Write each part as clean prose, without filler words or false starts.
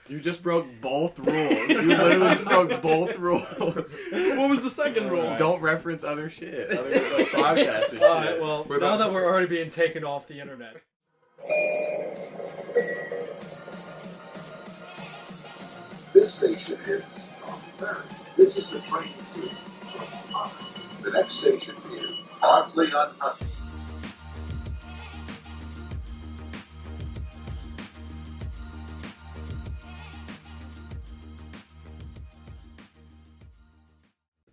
You just broke both rules. You literally just broke both rules. What was the second rule? Don't reference other shit. Other like, podcasts and shit. Alright, well, now that we're already being taken off the internet. This station is This is the train to the next station is Oddly Untouched.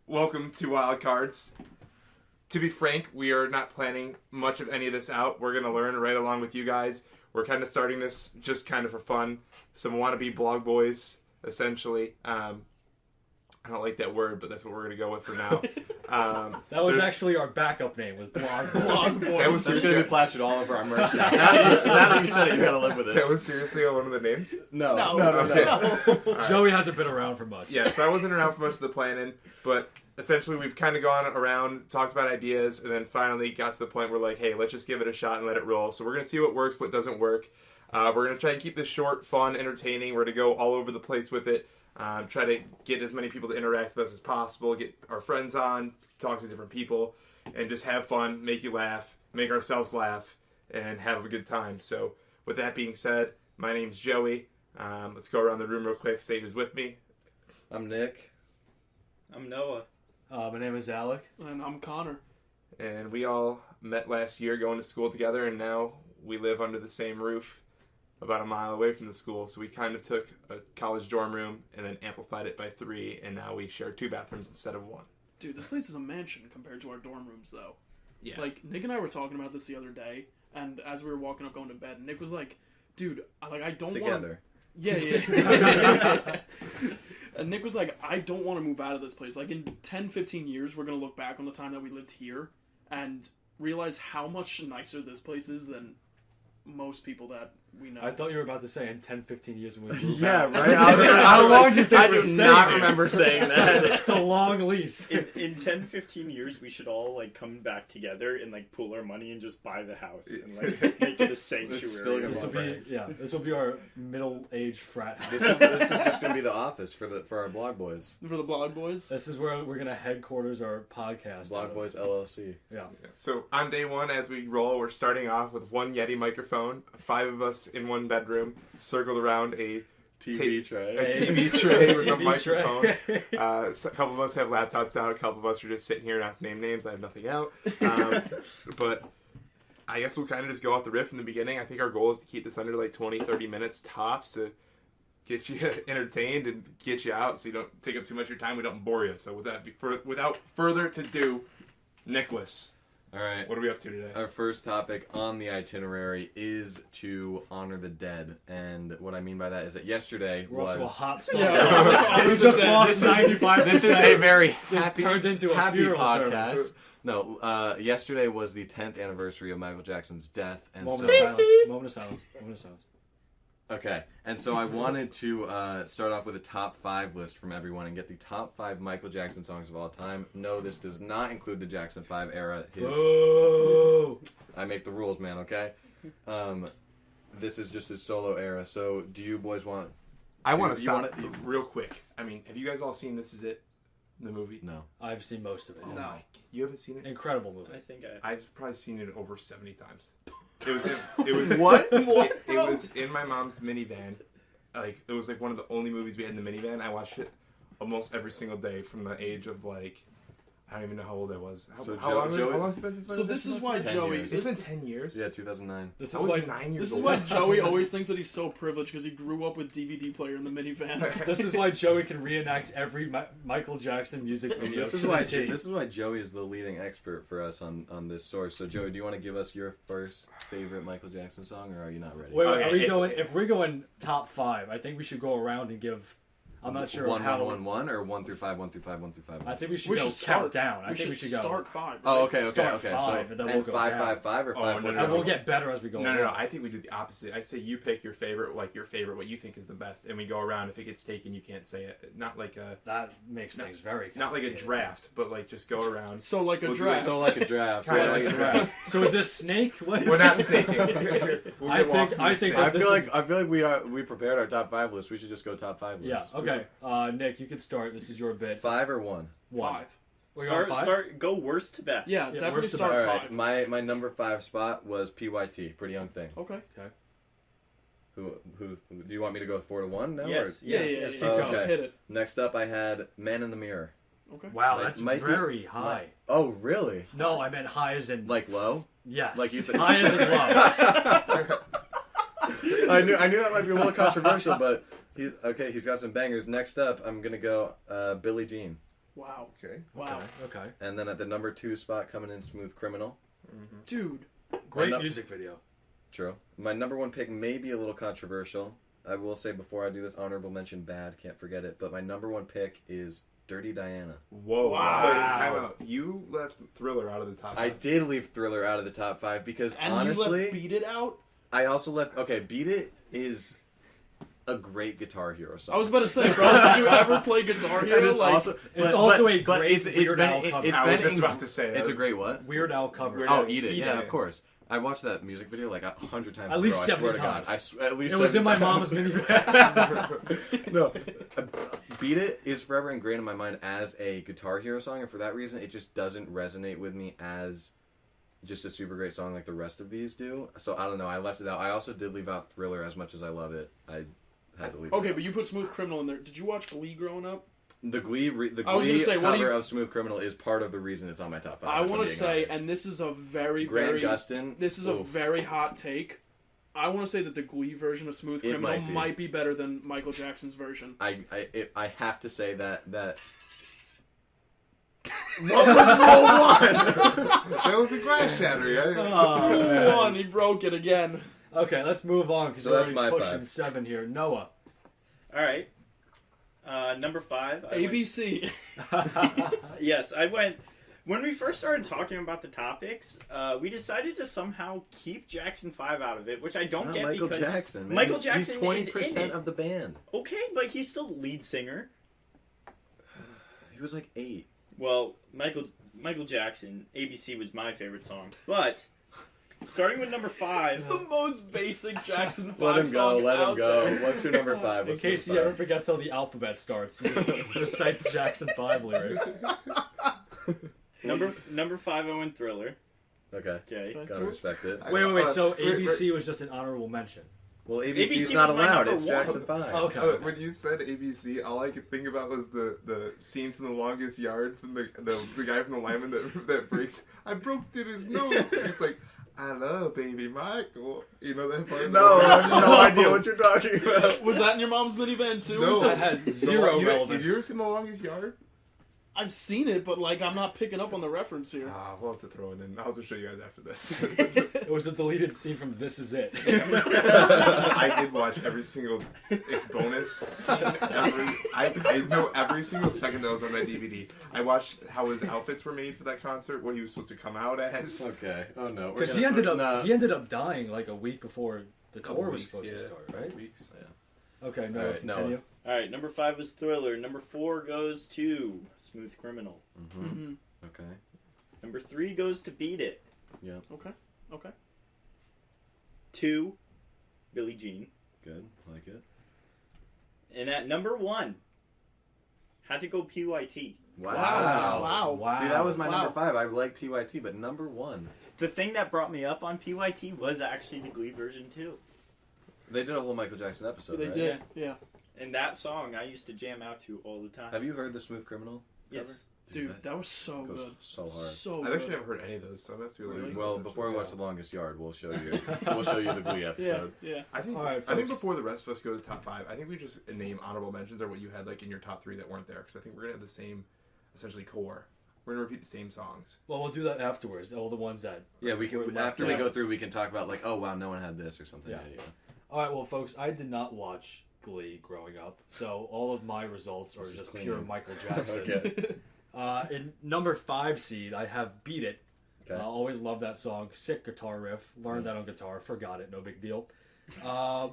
Welcome to Wild Cards. To be frank, we are not planning much of any of this out. We're going to learn right along with you guys. We're kind of starting this just kind of for fun. Some wannabe blog boys, essentially. I don't like that word, but that's what we're going to go with for now. That was actually our backup name, was Blog Boys. That was It's going to be plastered all over our merch now. Now that you said it, you got to live with it. That was seriously one of the names? No. Okay. Joey hasn't been around for much. Yeah, so I wasn't around for much of the planning, but essentially we've kind of gone around, talked about ideas, and then finally got to the point where like, hey, let's just give it a shot and let it roll. So we're going to see what works, what doesn't work. We're going to try and keep this short, fun, entertaining. We're going to go all over the place with it. Try to get as many people to interact with us as possible, get our friends on, talk to different people, and just have fun, make you laugh, make ourselves laugh, and have a good time. So with that being said, my name's Joey. Let's go around the room real quick, say who's with me. I'm Nick. I'm Noah. My name is Alec. And I'm Connor. And we all met last year going to school together, and now we live under the same roof about a mile away from the school. So we kind of took a college dorm room and then amplified it by 3, and now we share 2 bathrooms instead of 1. Dude, this place is a mansion compared to our dorm rooms, though. Yeah. Like, Nick and I were talking about this the other day, and as we were walking up going to bed, Nick was like, dude, I don't want Together. Yeah. And Nick was like, I don't want to move out of this place. Like, in 10, 15 years, we're going to look back on the time that we lived here and realize how much nicer this place is than most people that we know. I thought you were about to say in 10, 15 years when we move Yeah, out. right? How long do you think I we're do staying not here? remember saying that. It's a long lease. In 10, 15 years, we should all, like, come back together and, like, pool our money and just buy the house and, like, make it a still sanctuary. gonna This will be our middle-aged frat house. This is just going to be the office for our blog boys. For the blog boys. This is where we're going to headquarters our podcast. Blog Boys LLC. Yeah. So on day 1, as we roll, we're starting off with 1 Yeti microphone, 5 of us in 1 bedroom, circled around a TV tray. TV tray with a TV microphone. tray. So a couple of us have laptops out, a couple of us are just sitting here not to name names. I have nothing out. But I guess we'll kind of just go off the riff in the beginning. I think our goal is to keep this under like 20, 30 minutes tops to get you entertained and get you out so you don't take up too much of your time. We don't bore you. So without further ado, Nicholas, All right. what are we up to today? Our first topic on the itinerary is to honor the dead. And what I mean by that is that yesterday We're off to a was... hot start. Yeah. We just lost 95%. This is a very This happy, turned into a happy funeral podcast. service. No, yesterday was the 10th anniversary of Michael Jackson's death. And Moment so... of silence. Moment of silence. Moment of silence. Okay, and so I wanted to start off with a top 5 list from everyone and get the top 5 Michael Jackson songs of all time. No, this does not include the Jackson 5 era. Boo! I make the rules, man, okay? This is just his solo era, so do you boys want... I want to you stop wanna- real quick. I mean, have you guys all seen This Is It, the movie? No. I've seen most of it. Oh yeah. my- You haven't seen it? Incredible movie. I think I've probably seen it over 70 times. It was What? It was in my mom's minivan. Like, it was like one of the only movies we had in the minivan. I watched it almost every single day from the age of like, I don't even know how old I was. How long has it been since So this is why 10 Joey... years. It's been 10 years? Yeah, 2009. This I is was why 9 years This is old. why Joey always thinks that he's so privileged because he grew up with DVD player in the minivan. this is why Joey can reenact every Michael Jackson music video. This is to why the T. this is why Joey is the leading expert for us on this source. So Joey, do you want to give us your first favorite Michael Jackson song, or are you not ready? Wait, Okay, are we going? If we're going top 5, I think we should go around and give I'm not sure 1, how. 1, 1, 1, or 1 through 5, 1 through 5, 1 through 5. I think we should We go should count start down. I think we should go start 5. Right? Oh, okay. Start So, 5, and then we'll go 5, down. 5, 5, or 5, Oh, 4, no, And 3? we'll get better as we go. No. along. I think we do the opposite. I say you pick your favorite, what you think is the best, and we go around. If it gets taken, you can't say it. Not like a Things very not like a complicated. draft, but like just go around. So like a We'll do draft. So like a draft. Kinda So like like a draft. So is this snake? What is We're not this? snaking. We'll I get lost in think the snake. that I this feel is- like we prepared our top 5 list. We should just go top 5 Yeah. list. Okay. Nick, you can start. This is your bit. 5 or 1? 1. 5. We're going 5? Go worst to best. Yeah, Yeah, definitely where's the start All 5. right. My number 5 spot was PYT. Pretty Young Thing. Okay. Who do you want me to go 4 to 1 now? Yes. Or? Yeah. Yes. keep Just going. hit it. Next up, I had Man in the Mirror. Okay. Wow, Might- that's might be- very high. Oh, really? No, I meant high as in Like low? yes. Like you said. High as in low. I knew that might be a little controversial, but he's got some bangers. Next up, I'm gonna go Billie Jean, Wow. Okay. Wow. Okay. and then at the number 2 spot, coming in, Smooth Criminal. Dude. Great no- music video. True. My number 1 pick may be a little controversial. I will say before I do this, honorable mention Bad, can't forget it. But my number 1 pick is Dirty Diana. Whoa. Wow. Wait, time out. You left Thriller out of the top. I 5. did leave Thriller out of the top 5 because And you honestly, let Beat It out? I also left. Okay, Beat It is a great Guitar Hero song. I was about to say, bro, did you ever play Guitar Hero? And it's Like, also, It's also a great it's Weird been, Al cover. It's I been was just in- about to say that. It's a great what? Weird Al cover. Weird Oh, Al- Eat It. Eat Yeah, It. of course. I watched that music video like 100 times. At least bro, I 70 swear to God. times. At least It was in 70 my times. mom's minivan. No, Beat It is forever ingrained in my mind as a Guitar Hero song, and for that reason, it just doesn't resonate with me as just a super great song like the rest of these do. So I don't know. I left it out. I also did leave out Thriller, as much as I love it. I had to leave. okay, it out. but you put Smooth Criminal in there. Did you watch Glee growing up? The Glee I was gonna say, what do cover you- of Smooth Criminal is part of the reason it's on my top 5. I if I'm want to being say, honest. and this is a very, Grant very... Gustin. This is a oof. very hot take. I want to say that the Glee version of Smooth It Criminal might be. might be better than Michael Jackson's version. I have to say that. What was roll 1? That was the glass shattering. Oh, man. One, he broke it again. Okay, let's move on because So we're that's already my pushing 5. 7 here. Noah. All right. Number 5. ABC. Yes, I went. When we first started talking about the topics, we decided to somehow keep Jackson 5 out of it, which I don't It's not get Michael because Jackson. Man. Michael He's Jackson 20% is in it. of the band. Okay, but he's still the lead singer. He was like 8. Well, Michael Jackson, ABC was my favorite song, but starting with number 5. It's the most basic Jackson 5 Let him go. song Let him out go. there. What's your number 5? In case he ever forgets how the alphabet starts, he just recites Jackson 5 lyrics. Number 5, I went Thriller. Okay. Okay. Gotta respect it. Wait. So ABC was just an honorable mention. Well, ABC's ABC not was my allowed. number It's 1. Jackson 5. Okay. When you said ABC, all I could think about was the scene from The Longest Yard from the guy from the lineman that breaks. I broke through his nose. It's like, I love baby Michael. You know that part? No, I have no idea what you're talking about. Was that in your mom's minivan too? No. Was That that- has zero Have relevance. you ever seen The Longest Yard? I've seen it, but like I'm not picking up on the reference here. We'll have to throw it in. I'll just show you guys after this. It was a deleted scene from This Is It. I did watch every single its bonus scene. I know every single second that was on that DVD. I watched how his outfits were made for that concert, what he was supposed to come out as. Okay. Oh no. Because he ended up dying like a week before the tour was supposed to start, right? Weeks. Yeah. Okay, no, All right, continue. All right, number 5 was Thriller. Number 4 goes to Smooth Criminal. Mm-hmm. Okay. Number 3 goes to Beat It. Yeah. Okay. 2, Billie Jean. Good. Like it. And at number 1, had to go PYT. Wow. Wow. See, that was my Wow. number 5. I like PYT, but number 1. The thing that brought me up on PYT was actually the Glee version too. They did a whole Michael Jackson episode, They right? did. Yeah. And that song I used to jam out to all the time. Have you heard the Smooth Criminal? Yes. Dude, that was so goes good. so hard. So I've good. actually never heard any of those, so I'm gonna have to Really? Well, before we watch The Longest Yard, we'll show you. We'll show you the Glee Yeah, episode. yeah. I think All right, I think folks. before the rest of us go to top 5, I think we just name honorable mentions or what you had like in your top 3 that weren't there, because I think we're gonna have the same essentially core. We're gonna repeat the same songs. Well, we'll do that afterwards. All the ones that. Yeah, we were can. left After we out. go through, we can talk about like, oh wow, no one had this or something. Yeah. Yeah. All right, well, folks, I did not watch Glee growing up, so all of my results are This is just clean. pure Michael Jackson. Okay. In number 5 seed, I have "Beat It." Okay. Always love that song. Sick guitar riff. Learned that on guitar. Forgot it. No big deal.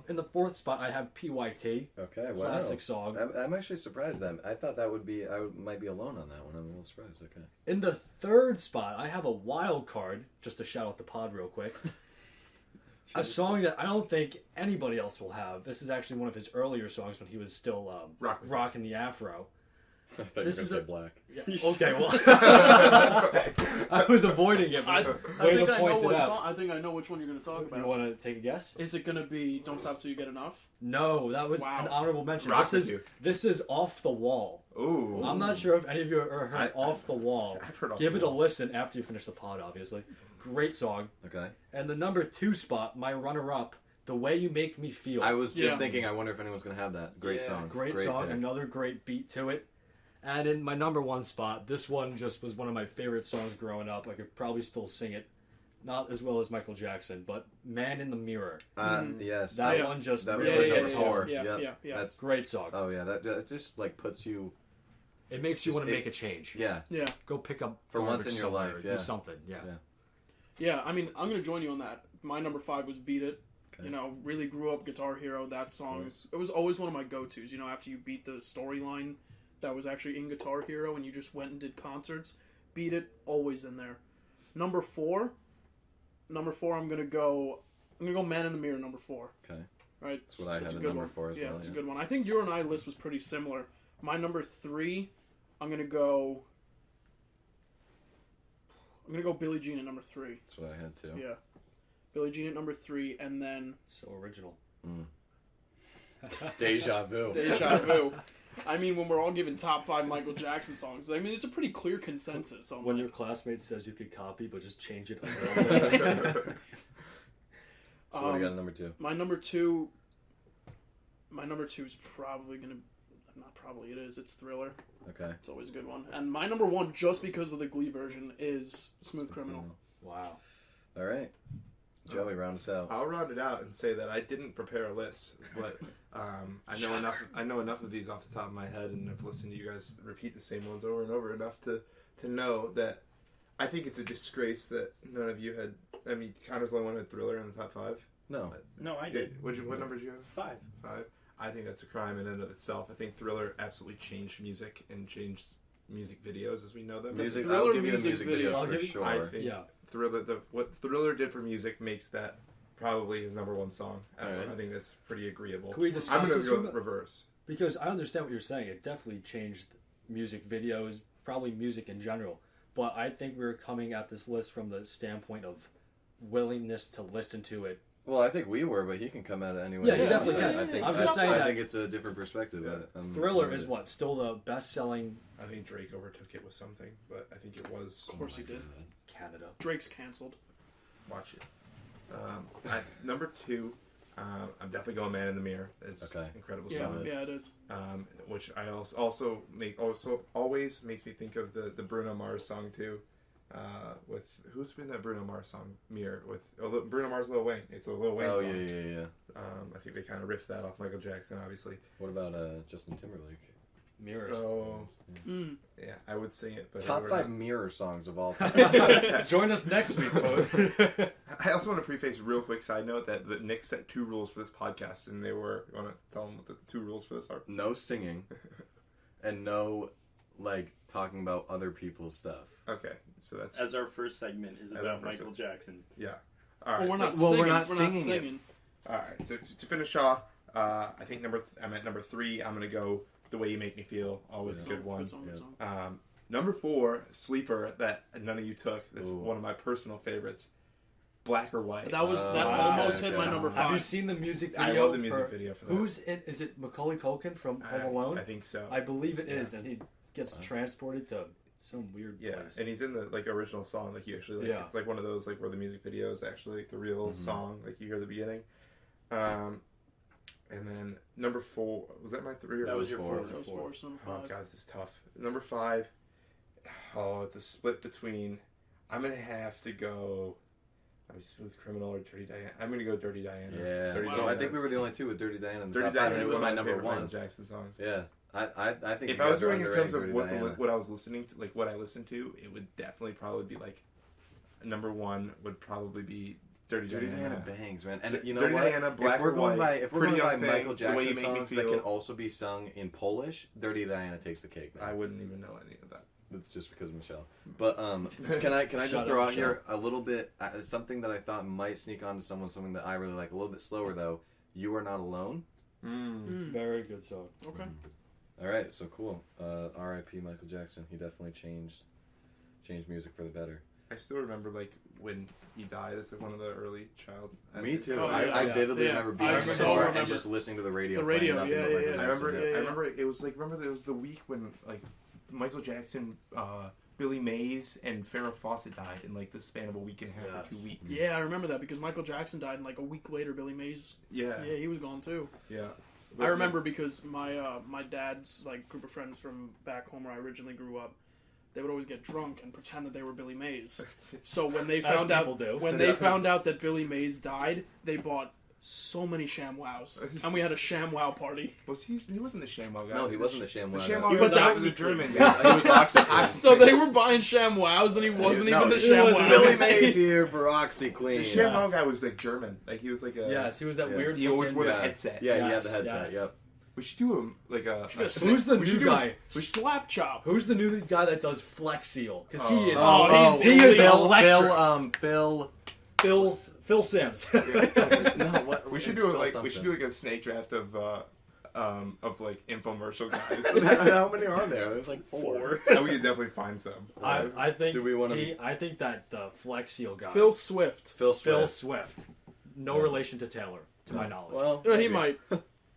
In the 4th spot, I have "PYT." Okay, wow. Classic song. I'm actually surprised then. I thought that would be, might be alone on that one. I'm a little surprised. Okay. In the 3rd spot, I have a wild card. Just to shout out the pod real quick. A song that I don't think anybody else will have. This is actually one of his earlier songs when he was still rocking the afro. I thought This you is were a- going to say black. Yeah, okay, well, I was avoiding it. I But think way to I know point it what out. song. I think I know which one you're going to talk You about. want to take a guess? Is it going to be "Don't Stop Till You Get Enough"? No, that was Wow. an honorable mention. Rock with This is you. this is "Off the Wall." Ooh. I'm not sure if any of you have ever heard "Off the Wall." I've heard Off Give the it a Wall. listen after you finish the pod, obviously. Great song. Okay. And the number 2 spot, my runner-up, "The Way You Make Me Feel." I was just Yeah. thinking, I wonder if anyone's going to have that. Great Yeah. song. Great song, pick. another great beat to it. And in my number 1 spot, this one just was one of my favorite songs growing up. I could probably still sing it. Not as well as Michael Jackson, but "Man in the Mirror." Yes. That Yeah. one just That was really my hits number home. 4. Yeah, Yep. yeah. That's, Great song. oh, yeah. That just, like, puts you... It makes you want to it- make a change. Yeah. Yeah. Go pick up For once garbage in your somewhere, life, do yeah. something. Yeah. Yeah. Yeah, I mean, I'm going to join you on that. My number 5 was "Beat It." Okay. You know, really grew up Guitar Hero. That song, course. it was always one of my go-tos. You know, after you beat the storyline that was actually in Guitar Hero and you just went and did concerts, "Beat It," always in there. Number 4, I'm going to go "Man in the Mirror," number 4. Okay. Right? That's what I It's had a at good number one. 4 as Yeah, well. it's yeah. a good one. I think your and I list was pretty similar. My number 3, I'm going to go Billie Jean at number 3. That's what I had, too. Yeah. Billie Jean at number 3, and then So original. Deja vu. Deja Vu. I mean, when we're all given top 5 Michael Jackson songs, I mean, it's a pretty clear consensus on When like, your classmate says you could copy, but just change it. A little bit. So what do you got at number 2? my number 2 is probably going to, not probably, it is, it's Thriller. Okay. It's always a good one. And my number 1, just because of the Glee version, is Smooth Criminal. Wow. All right. Joey, round us out. I'll round it out and say that I didn't prepare a list, but I know enough of these off the top of my head, and I've listened to you guys repeat the same ones over and over enough to know that I think it's a disgrace that none of you had. I mean, Connor's the only one who had Thriller in the top 5. No. No, I did. What number did you have? 5. 5. I think that's a crime in and of itself. I think Thriller absolutely changed music and changed music videos as we know them. Music, Thriller I'll give you the music music video. videos I'll for give you- sure. I think Yeah. Thriller, what Thriller did for music makes that probably his number 1 song ever. Alright. I think that's pretty agreeable. Can we discuss I'm going this to go for a bit? reverse. Because I understand what you're saying. It definitely changed music videos, probably music in general. But I think we're coming at this list from the standpoint of willingness to listen to it. Well, I think we were, but he can come at it anyway. Yeah, he definitely I can. think, I'm just saying I that- think it's a different perspective. Thriller is what? Still the best-selling I think Drake overtook it with something, but I think it was. Of course he did. Canada. Drake's canceled. Watch it. Number 2, I'm definitely going "Man in the Mirror." It's Okay. incredible Yeah, song. yeah, it is. Which I always makes me think of the Bruno Mars song too. With who's been that Bruno Mars song "Mirror" with Bruno Mars, Lil Wayne. It's a Lil Wayne Oh, song. yeah. I think they kind of riffed that off Michael Jackson, obviously. What about Justin Timberlake? Mirrors. Oh, Mm. yeah, I would sing it, but Top we're 5 not. mirror songs of all time. Join us next week, folks. I also want to preface a real quick side note that Nick set 2 rules for this podcast, and they were. You want to tell them what the 2 rules for this are? No singing, and no, like, talking about other people's stuff. Okay, so that's As our first segment is As about our first Michael Jackson. yeah. All right, Well, we're so- not well, singing. we're not singing it. All right, so to finish off, I think I'm at number 3. I'm gonna go "The Way You Make Me Feel." Always a good one. Good song, good Yeah. song. Number 4, sleeper that none of you took. That's Ooh. one of my personal favorites. "Black or White." That was that wow, almost hit okay. my number 5. Have you seen the music I video? love the music video for that. Who's in? Is it Macaulay Culkin from Home Alone? I think so. I believe it is, and he gets transported to some weird Yeah, place. and he's in the original song. Like, he actually Yeah. it's like one of those where the music video is actually the real song. Like, you hear the beginning. And then number 4, was that my 3 or That was your 4? 4. That was 4, so Oh 5. god, this is tough. Number 5. Oh, it's a split between. I'm gonna have to go. I was Smooth Criminal or Dirty Diana. I'm gonna go Dirty Diana. Yeah. Dirty So Diana I think we is- were the only two with Dirty Diana in the Dirty top five, Diana and it is was one my of number favorite Michael one. Jackson songs. Yeah. I think If you I was guys are doing in terms of underrating Dirty Diana. what I was listening to, like what I listened to, it would definitely probably be like number one would probably be Dirty Diana Diana. bangs, man. And you know Dirty what? Diana, Black if we're or going White, by Pretty Michael Young Thing, The Way You Jackson Make Me songs that Feel. can also be sung in Polish, Dirty Diana takes the cake. Man. I wouldn't even know any of that. That's just because of Michelle. But can I just Shut throw up, out here a little bit something that I thought might sneak onto someone, something that I really like a little bit slower though. You Are Not Alone. Very good song. Okay. All right, so cool. R.I.P. Michael Jackson. He definitely changed music for the better. I still remember like when he died. It's like one of the early child. Me too. Oh, yeah, I yeah. vividly Yeah. remember being I in the so car and remember- just listening to the radio. The playing radio, nothing but yeah, Michael yeah, yeah. I Jackson. remember. Yeah, yeah. I remember it was like it was the week when like Michael Jackson, Billy Mays, and Farrah Fawcett died in like the span of a week and a half or 2 weeks. Yeah, I remember that because Michael Jackson died, and like a week later, Billy Mays. Yeah. Yeah, he was gone too. Yeah. I remember because my dad's like group of friends from back home where I originally grew up, they would always get drunk and pretend that they were Billy Mays. So when they As found out people do. when they found out that Billy Mays died, they bought so many ShamWows, and we had a ShamWow party. Was he? He wasn't the ShamWow guy. No, he wasn't the ShamWow The guy. ShamWow He guy was was the OxyClean. German Yeah, guy. he was OxyClean. So they were buying ShamWows, and he wasn't No, even the he was ShamWow. Billy Mays here for OxyClean. The ShamWow guy was like German. Like he was like a. Yes, he was that Yeah. weird. He always wore the Yeah. headset. Yeah, he had Yes, the headset. yes. Yep. We should do a Who's the we new should do a- guy? Slap chop. Who's the new guy that does Flex Seal? Because he is. Oh, he is Phil- Phil Sims. No, what? We should it's do called like something. we should do like a snake draft of like infomercial guys. How many are there? There's like four. And we could definitely find some. I think. Do we wanna- I think that the Flex Seal guy. Phil Swift. Phil Phil Swift. Swift. No relation to Taylor, to my knowledge. Well, He maybe. might.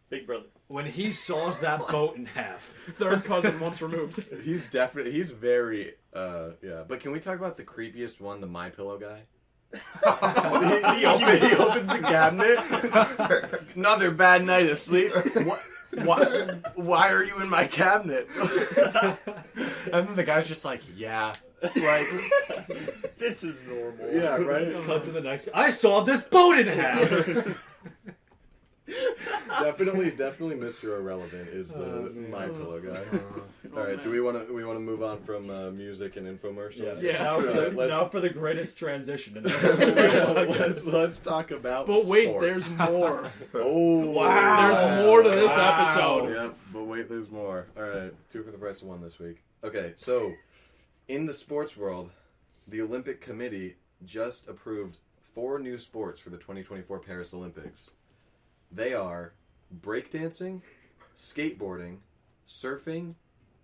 Big brother. When he saws that boat in half. Third cousin once removed. He's definitely. He's very. Yeah. But can we talk about the creepiest one, the My Pillow guy? he opens the cabinet. Another bad night of sleep. Why are you in my cabinet? And then the guy's just like, yeah. Like, This is normal. yeah, right? Cut to the next. I saw this boat in half. Definitely Mr. Irrelevant is the My Pillow guy. All right, do we want to move on from music and infomercials? Yeah. Now for the greatest transition. In the let's talk about. But wait, sports. there's more. Oh There's more to this Wow. episode. Yep, but wait, there's more. All right, 2 for the price of 1 this week. Okay, so in the sports world, the Olympic Committee just approved 4 new sports for the 2024 Paris Olympics. They are breakdancing, skateboarding, surfing,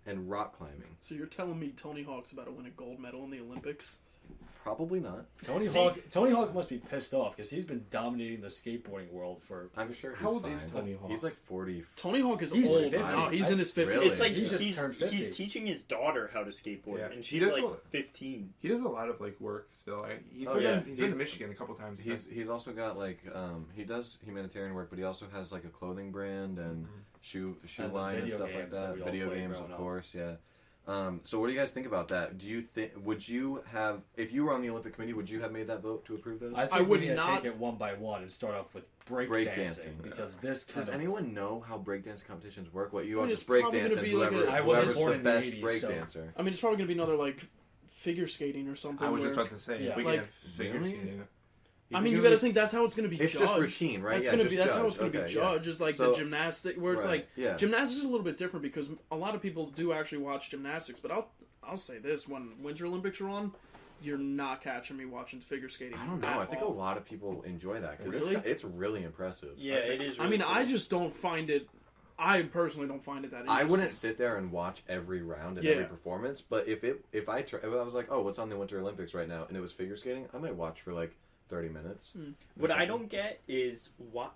and rock climbing. So you're telling me Tony Hawk's about to win a gold medal in the Olympics? Probably not. Tony Hawk must be pissed off because he's been dominating the skateboarding world for. I'm sure he's How old fine. is Tony Hawk? He's like 40. Tony Hawk is He's old 50. now. He's in his 50s. Really? It's like He just he's turned 50. teaching his daughter how to skateboard, Yeah. and He she's does like a- 15. He does a lot of like work still. He's Oh, been yeah. he's been to Michigan a couple times. He's also got like he does humanitarian work, but he also has like a clothing brand and shoe And the line and video stuff like games that that. we all Video played games, growing of up. course, yeah. So what do you guys think about that? Do you think would you have if you were on the Olympic Committee? Would you have made that vote to approve those? I think I would we need not- to take it one by one and start off with Breakdancing. breakdancing because this kind Does of. anyone know how breakdance competitions work? What you I all mean, just it's probably breakdance gonna and be like whoever, a- I wasn't whoever's born the in the best 80s, so- breakdancer. I mean, it's probably going to be another, like, figure skating or something. I was where- just about to say Yeah. if we Like- can have figure Really? skating. I mean, you got to think that's how it's going to be It's judged. just routine, right? That's Yeah, gonna just be that's how judged. it's going to be Okay, yeah. judged. Is like So- the gymnastic, where it's Right, like yeah. gymnastics is a little bit different because a lot of people do actually watch gymnastics. But I'll say this: when Winter Olympics are on, you're not catching me watching figure skating. I don't know. at I think a all. lot of people enjoy that because Really? it's really impressive. Yeah, it is. I Really mean, cool. I just don't find it. I personally don't find it that interesting. I wouldn't sit there and watch every round and Yeah. every performance, but if I was like, oh, what's on the Winter Olympics right now, and it was figure skating, I might watch for like 30 minutes. What I don't get is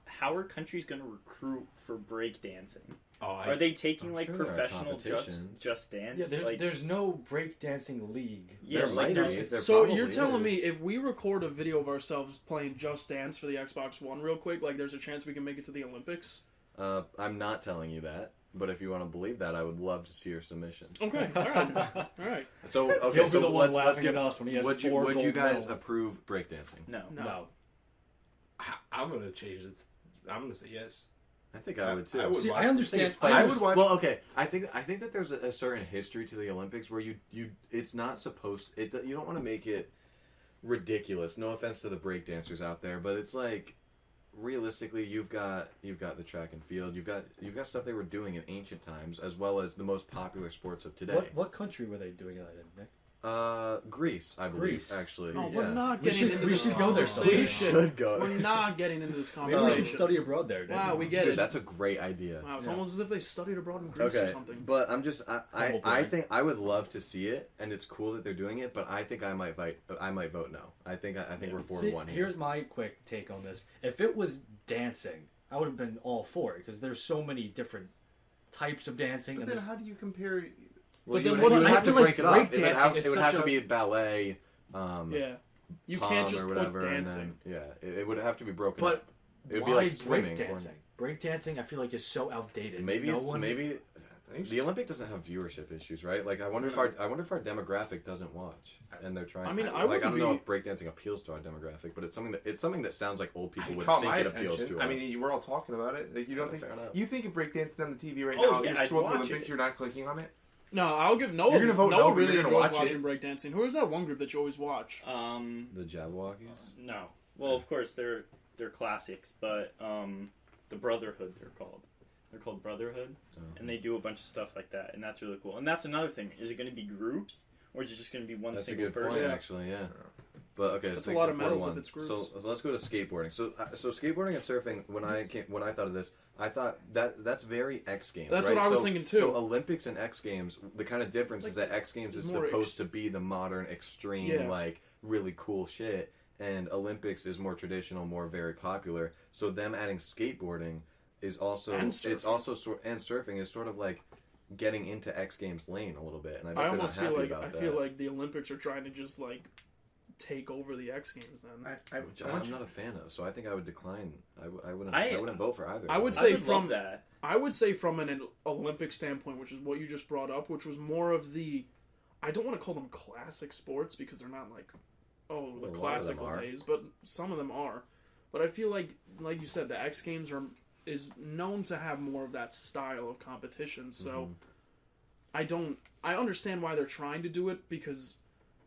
how are countries going to recruit for breakdancing? Are they taking I'm like sure there are professional competitions. just dance? Yeah, like, there's no breakdancing league. yeah, There like might there's be. There So probably you're telling me is. if we record a video of ourselves playing Just Dance for the Xbox One real quick, like there's a chance we can make it to the Olympics? I'm not telling you that. But if you want to believe that, I would love to see your submission. Okay, all right, all right. So okay, He'll be so the one let's laughing get. at us when he has Would you four gold guys medals. approve breakdancing? No. No. I'm gonna change this. I'm gonna say yes. I think I would too. I would See, watch- I understand. I would watch. Well, okay. I think that there's a certain history to the Olympics where you it's not supposed you don't want to make it ridiculous. No offense to the breakdancers out there, but it's like realistically, you've got the track and field. You've got stuff they were doing in ancient times, as well as the most popular sports of today. What country were they doing that in, Nick? Greece, I believe. Greece. Actually, Oh, yeah. we're not We getting should- into we this should go there someday. conversation. We should go. We're not getting into this Maybe we conversation. should study abroad there. Nick. Wow, we get Dude, it. that's a great idea. Wow, it's Yeah. almost as if they studied abroad in Greece or Okay, something. but I'm just I Humble think I would love to see it, and it's cool that they're doing it. But I think I might vote no. I think we're 4-1 here. Here's my quick take on this. If it was dancing, I would have been all for it because there's so many different types of dancing. But And then there's how do you compare? Well, But you then would, what- you would I have to feel like break it up. breakdancing is It would have such to a- be ballet. Yeah. You Palm can't just or put whatever, dancing. and then, it would have to be broken but up. It would why be like swimming. breakdancing? Breakdancing, I feel like is so outdated. Maybe no one, maybe the Olympic doesn't have viership issues, right? Like I wonder if our demographic doesn't watch, and they're trying. I mean, I don't wouldn't know be- if breakdancing appeals to our demographic, but it's something that sounds like old people It would caught think my it appeals attention. to. I mean, we're all talking about it. Like you don't Yeah, think fair enough. you think if breakdancing on the TV right Oh, now, yeah, you I'd scroll to watch Olympics, it. you're not clicking on it. No, I'll give Noah. You're gonna vote no, Noah but really you're gonna enjoys watch watching it. breakdancing. Who is that one group that you always watch? the Jabberwockies. No. Well, of course they're classics, but the Brotherhood they're called. They're called Brotherhood, and they do a bunch of stuff like that, and that's really cool. And that's another thing: is it going to be groups, or is it just going to be one That's a single good person? point, actually. Yeah. But okay, That's so a lot of 4-1. medals if it's groups. So let's go to skateboarding. So skateboarding and surfing. When I thought of this, I thought that's very X Games. That's right? what I was So- thinking, too. So Olympics and X Games, the kind of difference is Like, that X Games is more supposed to be the modern, extreme, Yeah. like really cool shit, and Olympics is more traditional, more very popular. So them adding skateboarding is also And it's surfing. also and surfing is sort of like getting into X Games lane a little bit, and I bet I they're almost not feel happy like about that. I feel like the Olympics are trying to just like take over the X Games. Then Which I'm not a fan of, so I think I would decline. I wouldn't vote for either. I would of say I would from love that. I would say from an Olympic standpoint, which is what you just brought up, which was more of the I don't want to call them classic sports because they're not like the A lot of them classical are. days, but some of them are. But I feel like you said, the X Games is known to have more of that style of competition. So I understand why they're trying to do it because,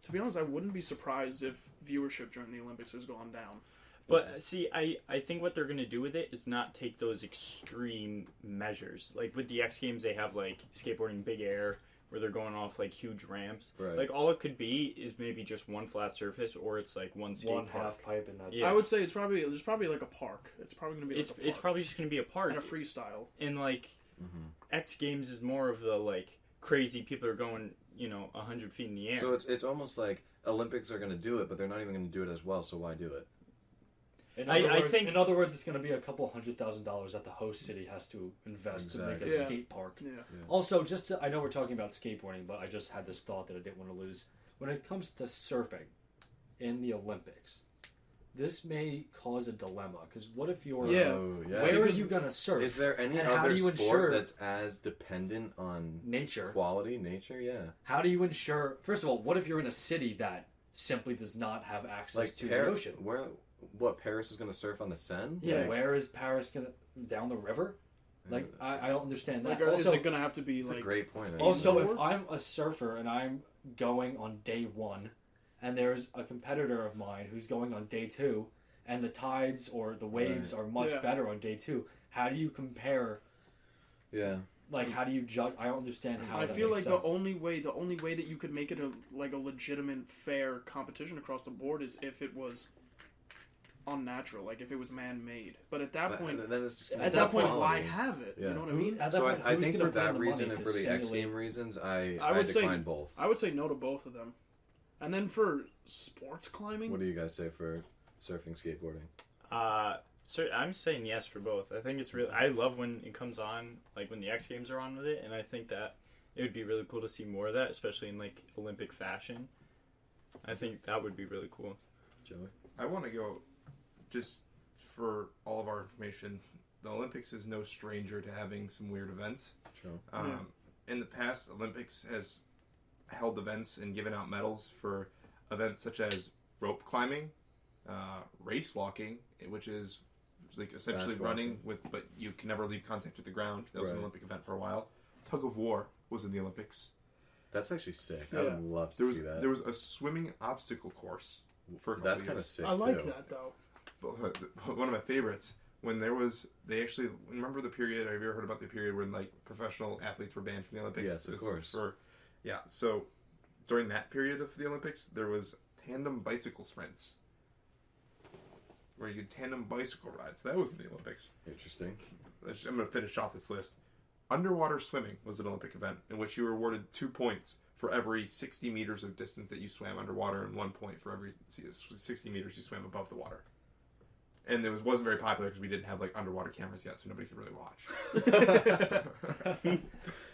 to be honest, I wouldn't be surprised if viewership during the Olympics has gone down. But see, I think what they're going to do with it is not take those extreme measures. Like with the X Games, they have like skateboarding big air where they're going off like huge ramps. Right. Like all it could be is maybe just one flat surface, or it's like one skate one park. half pipe and that's Yeah. I would say there's probably like a park. It's probably going to be like a park. It's probably just going to be a park. and a freestyle. And like X Games is more of the like crazy people are going 100 feet in the air. So it's almost like Olympics are going to do it, but they're not even going to do it as well. So why do it? In I think- in other words, it's going to be a couple $100,000 that the host city has to invest to make a Exactly. Yeah. skate park. Yeah. Also, I know we're talking about skateboarding, but I just had this thought that I didn't want to lose. When it comes to surfing in the Olympics, this may cause a dilemma because what if you're Yeah. Oh, yeah. where are Because- you going to surf? Is there any And how other do you sport ensure that's as dependent on nature? quality, nature? Yeah. How do you ensure? First of all, what if you're in a city that simply does not have access Like to the ocean? What Paris is going to surf on the Seine? Yeah, Like, where is Paris going to down the river? Like I don't understand that. Like, is Also, it going to have to be It's like a great point. I Also, mean, if I'm a surfer and I'm going on day 1, and there's a competitor of mine who's going on day 2, and the tides or the waves are much Yeah. better on day 2, how do you compare? yeah. Like, how do you judge? I don't understand how. I that feel like makes sense. the only way that you could make it a legitimate, fair competition across the board is if it was unnatural, like if it was man-made. But at that point, Then it's just At at that that point, point, why have it? Yeah. You know what I Who- mean? at that So point, I who's think gonna for put in that the reason money and to for the X simulate- Game reasons, I would say- decline both. I would say no to both of them. And then for sports climbing, What do you guys say for surfing, skateboarding? So I'm saying yes for both. I think it's really. I love when it comes on, like when the X Games are on with it, and I think that it would be really cool to see more of that, especially in like Olympic fashion. I think that would be really cool. Joey? I want to go, just for all of our information, the Olympics is no stranger to having some weird events. True. In the past, Olympics has held events and given out medals for events such as rope climbing, race walking, which is like essentially Fast running walking. but you can never leave contact with the ground. That was an Right. Olympic event for a while. Tug of war was in the Olympics. That's actually sick. I Yeah. would love to see that. There was a swimming obstacle course for a couple That's of kind of years. sick I like too. that though. But one of my favorites when they actually remember the period. Have you ever heard about the period when like professional athletes were banned from the Olympics? Yes, of It was course. So during that period of the Olympics, there was tandem bicycle sprints where you could tandem bicycle rides. That was in the Olympics. Interesting. I'm going to finish off this list. Underwater swimming was an Olympic event in which you were awarded 2 points for every 60 meters of distance that you swam underwater and 1 point for every 60 meters you swam above the water. And it wasn't very popular because we didn't have like underwater cameras yet, so nobody could really watch.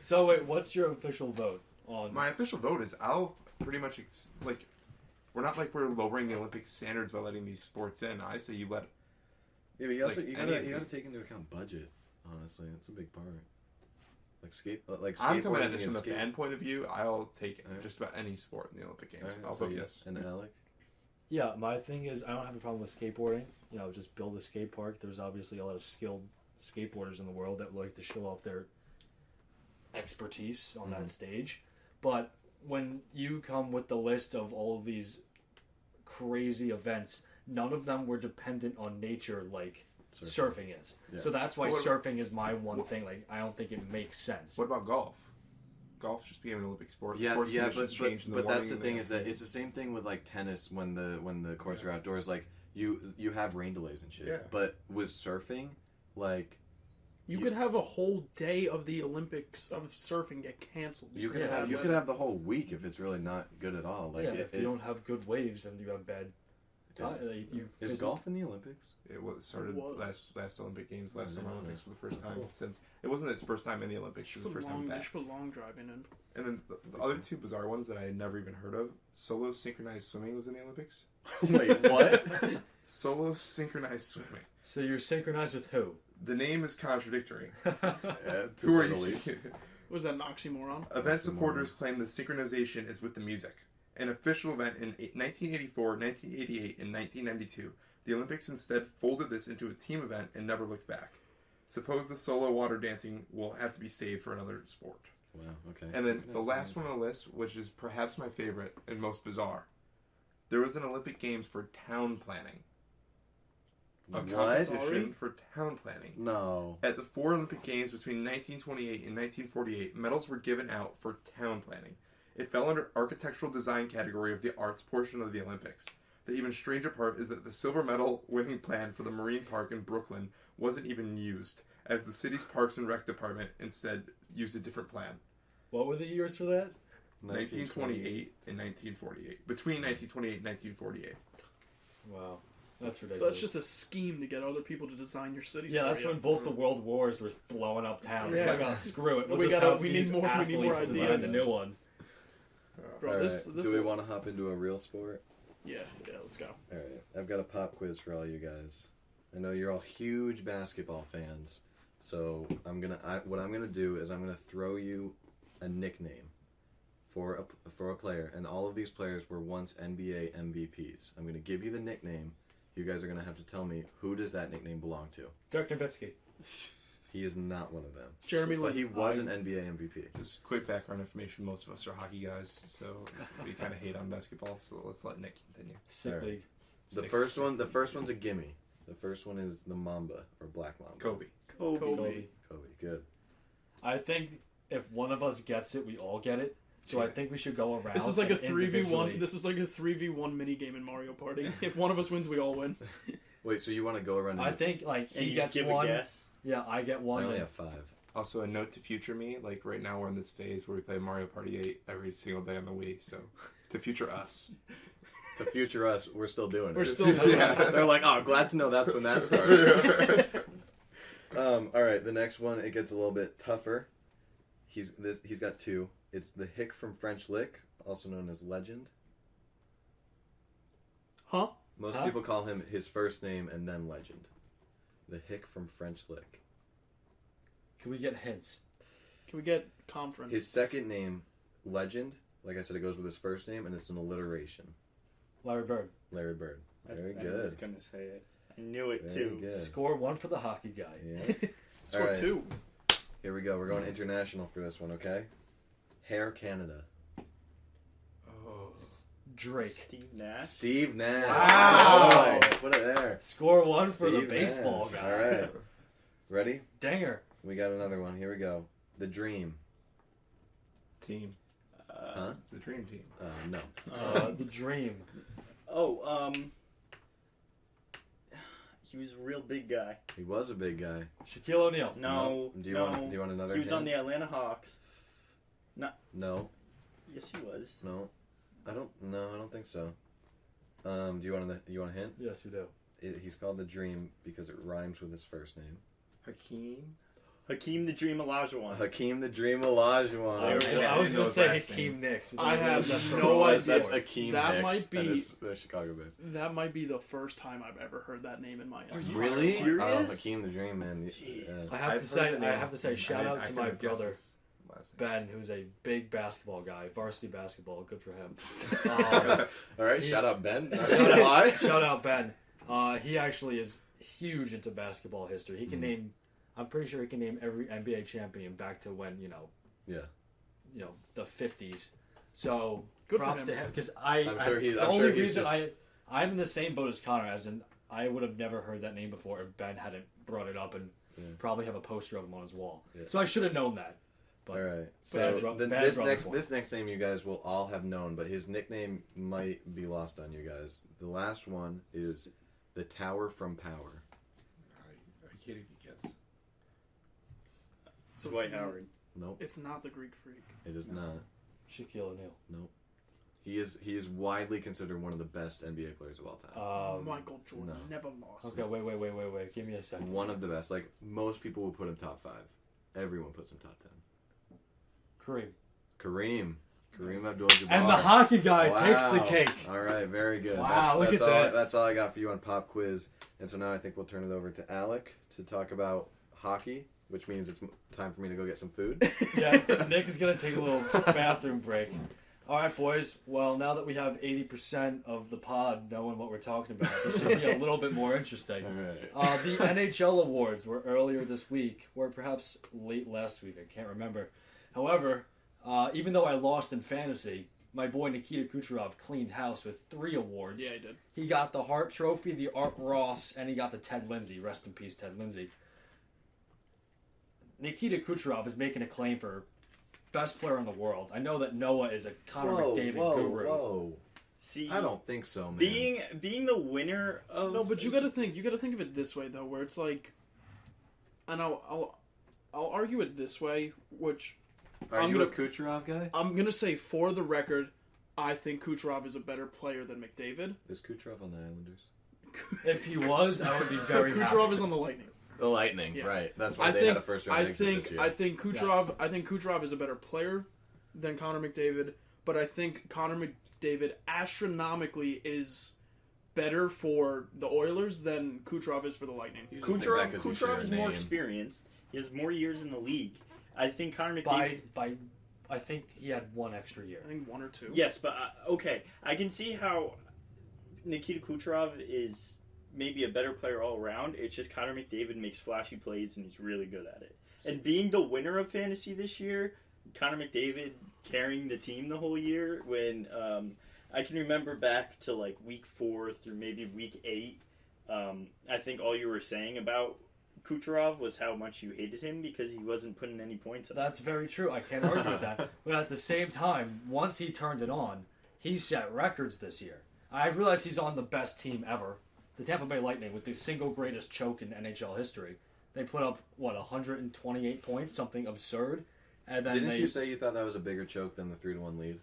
So wait, what's your official vote on? My official vote is I'll pretty much like we're not like we're lowering the Olympic standards by letting these sports in. I say you let. Yeah, but you also Like, you any of gotta the- take into account budget. Honestly, that's a big part. Like I'm coming at skateboarding this from and the fan point of view. I'll take Alright. just about any sport in the Olympic Games. Alright, I'll so vote you- yes. And Alec. Yeah, my thing is I don't have a problem with skateboarding. You know, just build a skate park. There's obviously a lot of skilled skateboarders in the world that like to show off their expertise on that stage. But when you come with the list of all of these crazy events, none of them were dependent on nature like surfing is. Yeah. So that's why What- surfing is my one thing. Like, I don't think it makes sense. What about golf? Golf just became an Olympic sport. Yeah, Course yeah, conditions but changed in the that's the morning thing and is that it's the same thing with like tennis when the courts Yeah. are outdoors. Like you have rain delays and shit. Yeah. But with surfing, like You could have a whole day of the Olympics of surfing get canceled. you could because of have bad you weather. could have the whole week if it's really not good at all. Like yeah, if you don't have good waves and you have bad time, you is golf in the Olympics? it started It was. last Olympic Games, last I Summer know Olympics that. for the first time Cool. since it wasn't its first time in the Olympics. It was the Put first time they back. should put long driving in. And then the other two bizarre ones that I had never even heard of: solo synchronized swimming was in the Olympics. Wait, what? Solo synchronized swimming. So you're synchronized with who? The name is contradictory. To Who say are the you? least. Was that an oxymoron? Event supporters claim the synchronization is with the music. An official event in 1984, 1988, and 1992, the Olympics instead folded this into a team event and never looked back. Suppose the solo water dancing will have to be saved for another sport. Wow. Okay. And then the last one on the list, which is perhaps my favorite and most bizarre, there was an Olympic Games for town planning. A What? competition for town planning. No. At the 4 Olympic Games between 1928 and 1948, medals were given out for town planning. It fell under architectural design category of the arts portion of the Olympics. The even stranger part is that the silver medal winning plan for the Marine Park in Brooklyn wasn't even used, as the city's Parks and Rec department instead used a different plan. What were the years for that? 1928 and 1948. Between 1928 and 1948. Wow, that's ridiculous. So that's just a scheme to get other people to design your cities. Yeah, for that's you. when both the world wars were blowing up towns. Yeah. Like, oh, screw it. We'll We just gotta- have we these need more athletes design ideas. the new ones. Bro, All this right. Do we want to hop into a real sport? Yeah, let's go. All right. I've got a pop quiz for all you guys. I know you're all huge basketball fans, so what I'm gonna do is I'm gonna throw you a nickname for a player, and all of these players were once NBA MVPs. I'm gonna give you the nickname. You guys are gonna have to tell me who does that nickname belong to. Dirk Nowitzki. He is not one of them. Jeremy but Lin. he was an NBA MVP. Just quick background information, most of us are hockey guys, so we kind of hate on basketball, so let's let Nick continue. Sick Alright. league. The first one's a gimme. The first one is the Mamba or Black Mamba. Kobe. Kobe. Kobe, good. I think if one of us gets it, we all get it. So I think we should go around. This is like a and 3v1. individually- This is like a 3v1 mini game in Mario Party. If one of us wins, we all win. Wait, so you want to go around? I think like And he you gets give one. a guess. Yeah, I get I one. only and- have 5. Also, a note to future me, like right now we're in this phase where we play Mario Party 8 every single day on the Wii, so to future us. To future us, we're still doing it. We're still doing Yeah. it. They're like, oh, glad to know that's when that started. All right, the next one, it gets a little bit tougher. He's got 2. It's the Hick from French Lick, also known as Legend. Huh? Most Huh? people call him his first name and then Legend. The hick from French Lick. Can we get hints? Can we get conference? His second name, Legend. Like I said, it goes with his first name, and it's an alliteration. Larry Bird. Larry Bird. Very I good. was gonna say it. I knew it Very too. good. Score 1 for the hockey guy. Yeah. Score All right. 2. Here we go. We're going international for this one, okay? Hair Canada. Oh. Drake. Steve Nash. Steve Nash. Wow. Oh, put it there. Score 1 for the Steve baseball Nash. guy. All right. Ready? Danger. We got another one. Here we go. The Dream. Team. Huh? The Dream Team. No. The Dream. He was a real big guy. He was a big guy. Shaquille O'Neal. No, Do you no. want another He was hint? on the Atlanta Hawks. No. Yes, he was. No. I don't think so. Do you want a hint? Yes, we do. He's called the Dream because it rhymes with his first name. Hakeem the Dream Olajuwon. Hakeem the Dream Olajuwon. I was know going to his say last Hakeem Nicks. I have That's the no wrong idea. That's sport. Hakeem That Nicks, might be- and it's the Chicago Bears. That might be the first time I've ever heard that name in my entire life. Really? serious? Oh, Hakeem the Dream, man. I have to say, shout out to my brother Ben, who's a big basketball guy, varsity basketball. Good for him. All right, shout out Ben. Not Shout gonna lie. out, shout out Ben. He actually is huge into basketball history. He can name. I'm pretty sure he can name every NBA champion back to when the 50s. So Good for props him. to him because I'm sure he's reason just- I'm in the same boat as Connor, as in I would have never heard that name before if Ben hadn't brought it up and probably have a poster of him on his wall. Yeah. So I should have known that. But All right. Bad So bro- then bad this brother next boy. this next name you guys will all have known, but his nickname might be lost on you guys. The last one is the Tower from Power. Are you kidding me, kids? So Dwight it's, Howard. Nope, it's not the Greek Freak. it is not. Shaquille O'Neal. Nope. He is widely considered one of the best NBA players of all time. Michael Jordan no. never lost. Okay, wait. Give me a second. One of the best. Like most people would put him top 5. Everyone puts him top 10. Kareem Abdul-Jabbar. And the hockey guy takes the Wow. cake. All right, very good. Wow, look that's at all, this. That's all I got for you on Pop Quiz. And so now I think we'll turn it over to Alec to talk about hockey, which means it's time for me to go get some food. Yeah, Nick is going to take a little bathroom break. All right, boys. Well, now that we have 80% of the pod knowing what we're talking about, this should be a little bit more interesting. All right. The NHL awards were earlier this week, or perhaps late last week. I can't remember. However, even though I lost in fantasy, my boy Nikita Kucherov cleaned house with 3 awards. Yeah, he did. He got the Hart Trophy, the Art Ross, and he got the Ted Lindsay. Rest in peace, Ted Lindsay. Nikita Kucherov is making a claim for best player in the world. I know that Noah is a Connor McDavid guru. Whoa. See, I don't think so, man. being the winner of No, but you got to think of it this way though, where it's like, and I'll argue it this way, which Are I'm you gonna- a Kucherov guy? I'm gonna say for the record, I think Kucherov is a better player than McDavid. Is Kucherov on the Islanders? If he was, I would be very happy. Kucherov is on the Lightning. The Lightning, Yeah. right. That's why I they think had a first round exit this year. I think Kucherov is a better player than Connor McDavid, but I think Connor McDavid astronomically is better for the Oilers than Kucherov is for the Lightning. You just think that 'cause you share Kucherov a is more name. experienced. He has more years in the league. I think Connor By McDavid. I think he had 1 extra year. I think 1 or 2. Yes, but okay, I can see how Nikita Kucherov is maybe a better player all around. It's just Connor McDavid makes flashy plays and he's really good at it. And being the winner of fantasy this year, Connor McDavid carrying the team the whole year. When I can remember back to like week 4 through maybe week 8, I think all you were saying about Kucherov was how much you hated him because he wasn't putting any points up. That's very true. I can't argue with that. But at the same time, once he turned it on, he set records this year. I realize he's on the best team ever, the Tampa Bay Lightning, with the single greatest choke in NHL history. They put up, 128 points, something absurd. And then Didn't you say you thought that was a bigger choke than the 3-1 lead?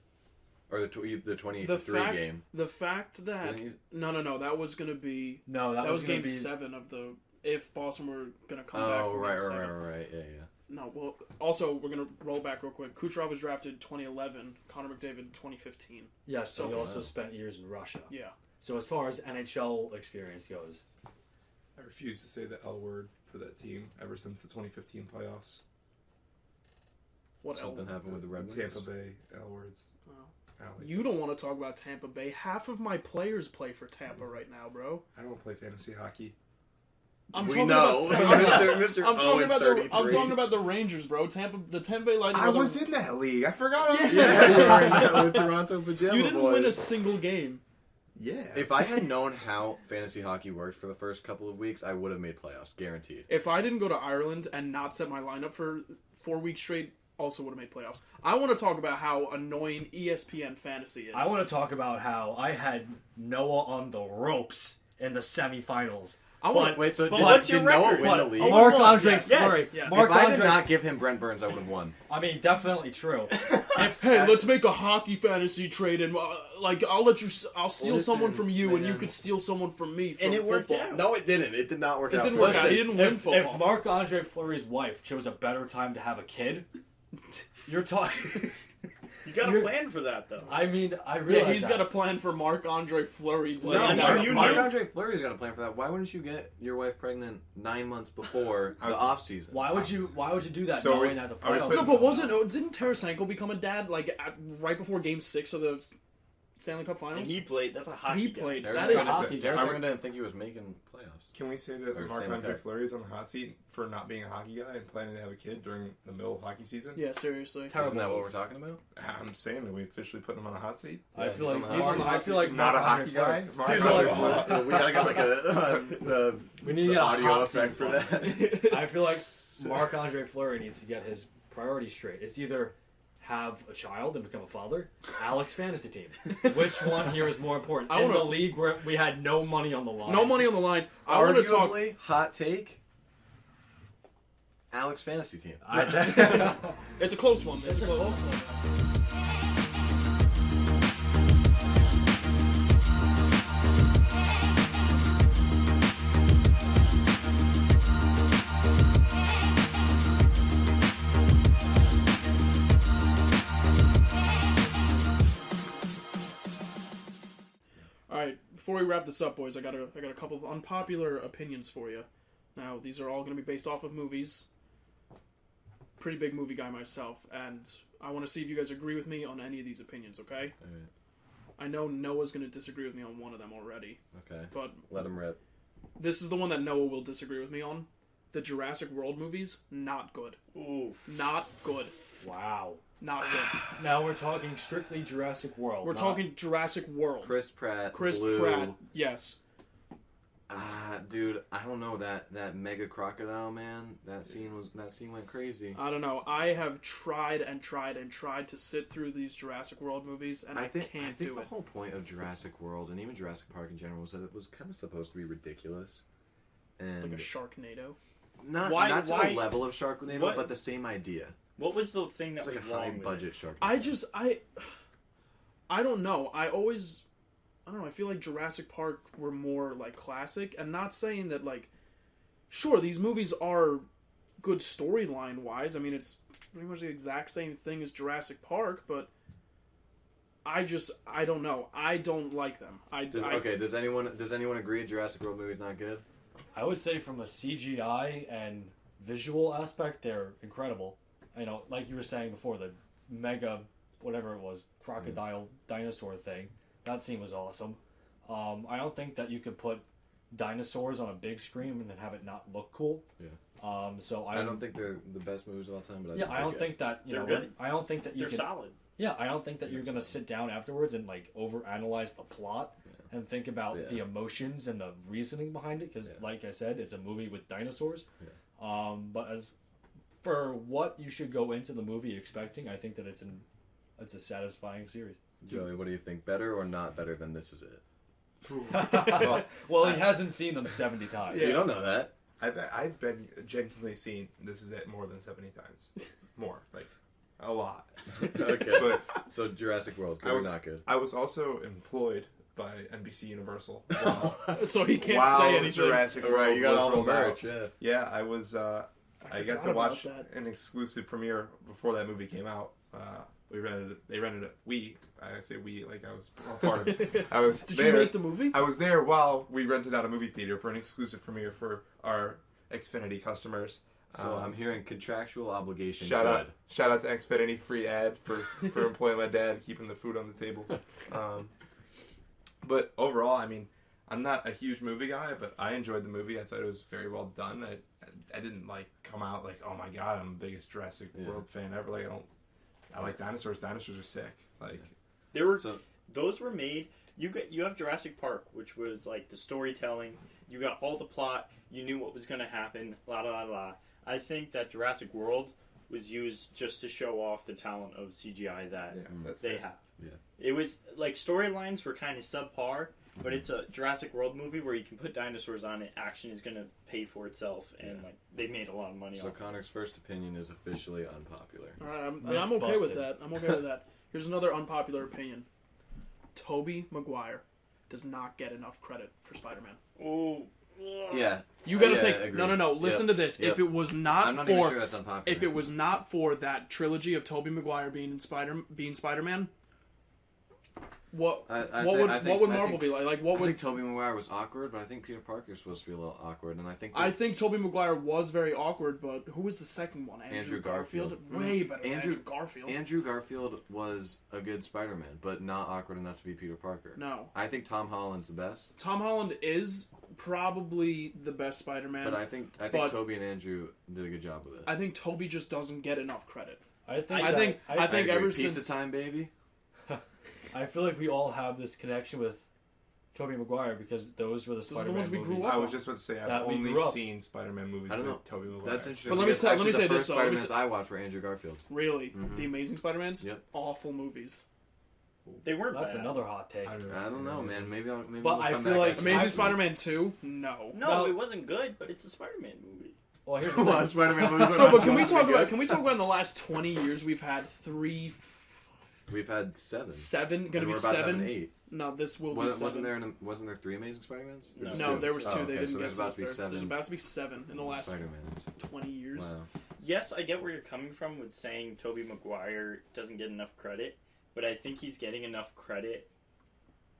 Or the 28-3 game? The fact that Didn't you- no, that was gonna be No, that was going game to be 7 of the if Boston were gonna come back. Oh, from right, game right, 7. right. Yeah. No, well, also we're gonna roll back real quick. Kucherov was drafted 2011. Connor McDavid 2015. Yes, so So- he also spent years in Russia. Yeah. So as far as NHL experience goes, I refuse to say the L word for that team ever since the 2015 playoffs. What Something happened with the Red Wings. Tampa Bay L words. Wow. Alley. You don't want to talk about Tampa Bay. Half of my players play for Tampa right now, bro. I don't play fantasy hockey. We know. Mr. I'm talking about the 33. I'm talking about the Rangers, bro. The Tampa Bay Lightning. I was in that league. I forgot. Yeah, you were in that with Toronto Pajama You didn't Boys. win a single game. Yeah. If I had known how fantasy hockey worked for the first couple of weeks, I would have made playoffs, guaranteed. If I didn't go to Ireland and not set my lineup for 4 weeks straight, also would have made playoffs. I want to talk about how annoying ESPN fantasy is. I want to talk about how I had Noah on the ropes in the semifinals. I want Wait, so but did, what's did your Noah record? win the But league? Marc-Andre Yes. Fleury. Yes. If I did Marc-Andre. not give him Brent Burns, I would have won. I mean, definitely true. Hey, let's make a hockey fantasy trade, and I'll steal Listen, someone from you, and you man. could steal someone from me. From And it worked football. out. No, it didn't. It did not work It out. didn't for work us. out. He didn't win If football. Marc-Andre Fleury's wife chose a better time to have a kid, you're talking... You got a plan for that, though. I mean, I realize Yeah, he's that. got a plan for Marc-Andre Fleury. No, Yeah, now you Marc-Andre Fleury's got a plan for that. Why wouldn't you get your wife pregnant 9 months before the off season? Why would you do that So knowing that the are we playoffs? putting- No, but didn't Tarasenko become a dad right before Game 6 of the Stanley Cup And Finals? he played. That's a hockey He guy. played. Tarasenko That is hockey. didn't think he was making playoffs. Can we say that Or Marc-Andre Stanley Cup. Fleury is on the hot seat for not being a hockey guy and planning to have a kid during the middle of hockey season? Yeah, seriously. Terrible Isn't that what move. we're talking about? I'm saying that we officially put him on the hot seat. I Yeah, feel he's like on the hot seat. I feel like Not a Marc-Andre hockey Fleury- guy. He's Marc-Andre like- Fleury. We gotta get like a We need to get a audio hot effect seat for for that. I feel like Marc-Andre Fleury needs to get his priorities straight. It's either have a child and become a father, Alex fantasy team. Which one here is more important? I In wanna- the league where we had no money on the line. No money on the line. I want to talk. Arguably, hot take. Alex fantasy team. It's a close one. It's a close one. All right, before we wrap this up, boys, I got a couple of unpopular opinions for you. Now, these are all going to be based off of movies. Pretty big movie guy myself, and I want to see if you guys agree with me on any of these opinions, okay? Alright. I know Noah's going to disagree with me on one of them already, Okay. but Let him rip. this is the one that Noah will disagree with me on. The Jurassic World movies, not good. Oof. Not good. Wow. Not good. Now we're talking strictly Jurassic World. We're not- talking Jurassic World. Chris Pratt. Chris Blue. Pratt, yes. Dude, I don't know that mega crocodile man. That scene went crazy. I don't know. I have tried and tried and tried to sit through these Jurassic World movies, and I think can't the do it. whole point of Jurassic World and even Jurassic Park in general was that it was kind of supposed to be ridiculous, and Like a Sharknado. not Why- not to why- the level of Sharknado, what- but the same idea. What was the thing that It's like was a high wrong with budget it? Sharknado. I don't know. I don't know. I feel like Jurassic Park were more like classic, and not saying that like, sure, these movies are good storyline wise. I mean, it's pretty much the exact same thing as Jurassic Park, but I don't know. I don't like them. Does anyone agree Jurassic World movie's not good? I would say from a CGI and visual aspect, they're incredible. You know, like you were saying before, the mega, whatever it was, crocodile dinosaur thing. That scene was awesome. I don't think that you could put dinosaurs on a big screen and then have it not look cool. Yeah. So I don't think they're the best movies of all time, but I don't think that They're good. I don't think that you They're can. solid. Yeah, I don't think that you're gonna sit down afterwards and like overanalyze the plot and think about the emotions and the reasoning behind it. Because, like I said, it's a movie with dinosaurs. Yeah. But as for what you should go into the movie expecting, I think that it's a satisfying series. Joey, what do you think? Better or not better than This Is It? Well, he hasn't seen them 70 times. You don't know that. I've been genuinely seen This Is It more than 70 times. More. Like, a lot. Okay. But So Jurassic World, good I or was- not good? I was also employed by NBC Universal. Wow. So he can't Wow, say anything. Jurassic All World right, you got was all the rolled out. merch, yeah. Yeah, I got forgot to about watch that. an exclusive premiere before that movie came out. They rented it. I say we, like I was a part of it. I was Did there. you make the movie? I was there while we rented out a movie theater for an exclusive premiere for our Xfinity customers. So I'm hearing contractual obligation. Shout out to Xfinity, free ad for employing my dad, keeping the food on the table. But overall, I mean, I'm not a huge movie guy, but I enjoyed the movie. I thought it was very well done. I didn't like come out like, oh my god, I'm the biggest Jurassic World fan ever. Like I like dinosaurs. Dinosaurs are sick. Like those were made. You have Jurassic Park, which was like the storytelling. You got all the plot. You knew what was going to happen. La la la. I think that Jurassic World was used just to show off the talent of CGI that they have. Yeah. It was like storylines were kind of subpar, but it's a Jurassic World movie where you can put dinosaurs on it. Action is going to pay for itself, and like they made a lot of money. So off Connor's first opinion is officially unpopular. All right, I'm okay with that. I'm okay with that. Here's another unpopular opinion. Tobey Maguire does not get enough credit for Spider-Man. Oh. Yeah. You got to Yeah, think. agreed. No. Listen to this. Yep. If it was not I'm not for, even sure that's unpopular. if it was not for that trilogy of Tobey Maguire being Spider-Man, what would Marvel be like? Like what I would? think Tobey Maguire was awkward, but I think Peter Parker's supposed to be a little awkward, and I think Tobey Maguire was very awkward, but who was the second one? Andrew Garfield. Way better than Andrew Garfield. Andrew Garfield was a good Spider-Man, but not awkward enough to be Peter Parker. No. I think Tom Holland's the best. Tom Holland is probably the best Spider-Man. But I think Tobey and Andrew did a good job with it. I think Tobey just doesn't get enough credit. I think I think ever Pizza since Time, baby. I feel like we all have this connection with Tobey Maguire because those were the Spider-Man ones we grew movies. up I was just about to say I've only seen Spider-Man movies I don't know. with Tobey Maguire. That's interesting. But let me because say actually this, the first though. Let me Spider-Mans I watched were Andrew Garfield. Really, the Amazing Spider-Mans, Yep. awful movies. They weren't That's bad. another hot take. I don't know, man. Maybe But we'll I come feel back like after Amazing this. Spider-Man 2, no. No, it wasn't good, but it's a Spider-Man movie. Well, here's the Well, thing. Spider-Man movies are No, not but can we supposed to be talk good. about in the last 20 years we've had We've had 7. 7, And gonna be we're about to have 7. an 8. No, this will be 7. Wasn't there 3 Amazing Spider-Mans? Or No. just No, 2? there was 2. Oh, They okay, didn't so get there's about to be the third. 7. There's about to be 7 in the last Spider-Mans. 20 years. Wow. Yes, I get where you're coming from with saying Tobey Maguire doesn't get enough credit, but I think he's getting enough credit